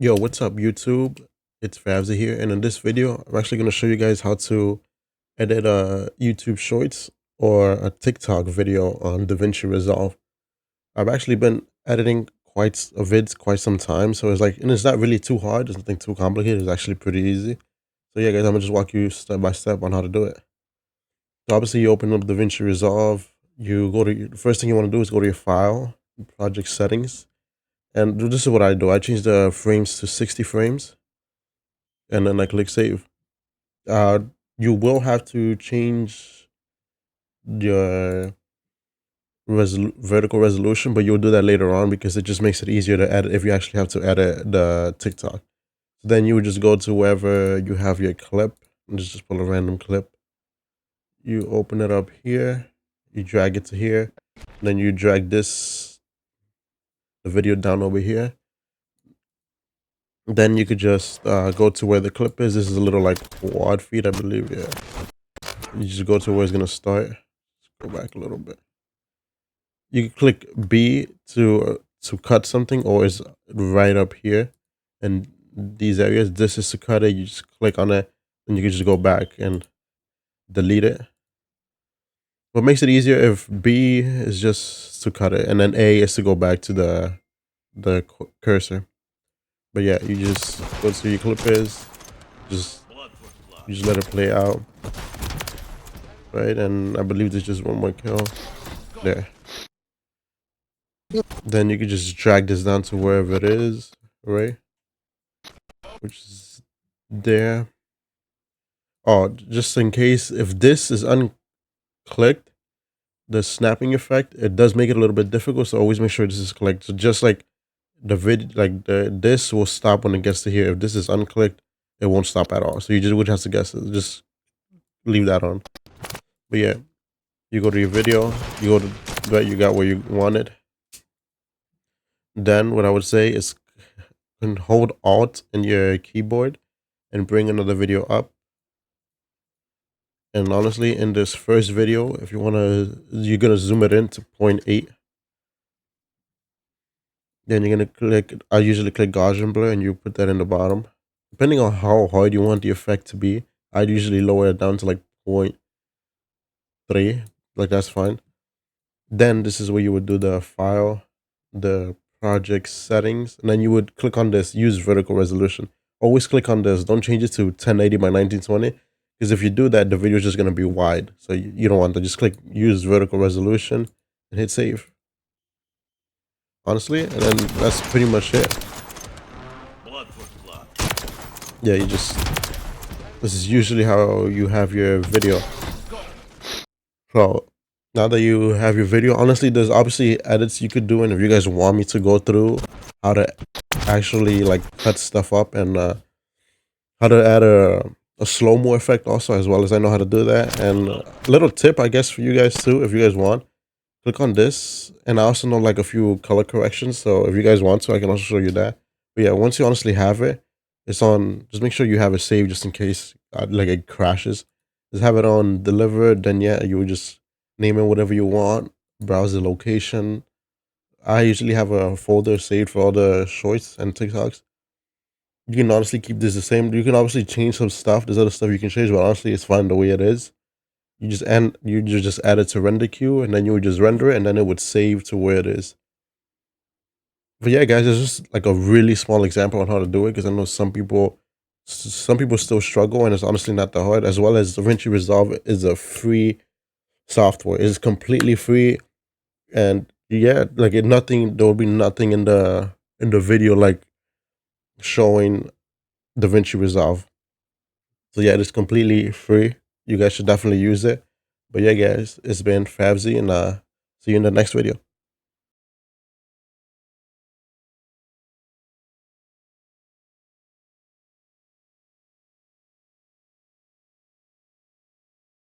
Yo, what's up YouTube? It's Favza here, and in this video, I'm actually going to show you guys how to edit a YouTube Shorts or a TikTok video on DaVinci Resolve. I've actually been editing vids quite some time, so it's like, and it's not really too hard. It's nothing too complicated. It's actually pretty easy. So yeah, guys, I'm gonna just walk you step by step on how to do it. So obviously, you open up DaVinci Resolve. You go to the first thing you want to do is go to your file, project settings, and this is what I do. I change the frames to 60 frames and then I click save. Uh, you will have to change your vertical resolution, but you'll do that later on because it just makes it easier to edit if you actually have to edit the TikTok. So then you would just go to wherever you have your clip and just pull a random clip. You open it up here, you drag it to here, then you drag the video down over here. Then you could just go to where the clip is. This is a little like quad feed, I believe. Yeah. You just go to where it's gonna start. Let's go back a little bit. You can click B to cut something, or it's right up here, and these areas. This is to cut it. You just click on it, and you can just go back and delete it. What makes it easier if B is just to cut it, and then A is to go back to the cursor. But yeah, you just go to your clip is, you just let it play out, right? And I believe there's just one more kill there. Then you can just drag this down to wherever it is, right? Which is there. Oh, just in case, if this is unclicked, the snapping effect, it does make it a little bit difficult. So always make sure this is clicked. So just like this will stop when it gets to here. If this is unclicked, it won't stop at all. So you just would have to guess it. Just leave that on. But yeah, you go to your video, you go to that you got where you want it. Then what I would say is hold Alt in your keyboard and bring another video up. And honestly, in this first video, if you want to, you're going to zoom it in to 0.8. Then you're going to click, I usually click Gaussian blur and you put that in the bottom. Depending on how hard you want the effect to be, I'd usually lower it down to like 0.3. Like that's fine. Then this is where you would do the file, the project settings, and then you would click on this, use vertical resolution. Always click on this. Don't change it to 1080 by 1920. Because if you do that, the video is just going to be wide. So you don't want to. Just click use vertical resolution and hit save. Honestly, and then that's pretty much it. Yeah, this is usually how you have your video. So now that you have your video, honestly, there's obviously edits you could do. And if you guys want me to go through how to actually like cut stuff up and how to add a slow-mo effect also, as well as I know how to do that. And a little tip, I guess, for you guys too, if you guys want, click on this. And I also know like a few color corrections. So if you guys want to, I can also show you that. But yeah, once you honestly have it, it's on, just make sure you have it saved just in case like it crashes. Just have it on delivered. Then yeah, you would just name it whatever you want, browse the location. I usually have a folder saved for all the shorts and TikToks. You can honestly keep this the same. You can obviously change some stuff. There's other stuff you can change, but honestly, it's fine the way it is. You just add it to render queue, and then you would just render it, and then it would save to where it is. But yeah, guys, it's just like a really small example on how to do it, because I know some people still struggle, and it's honestly not that hard. As well as DaVinci Resolve is a free software. It's completely free, and yeah, like there will be nothing in the video like showing DaVinci Resolve. So yeah, it's completely free. You guys should definitely use it. But yeah, guys, it's been Favzi, and see you in the next video.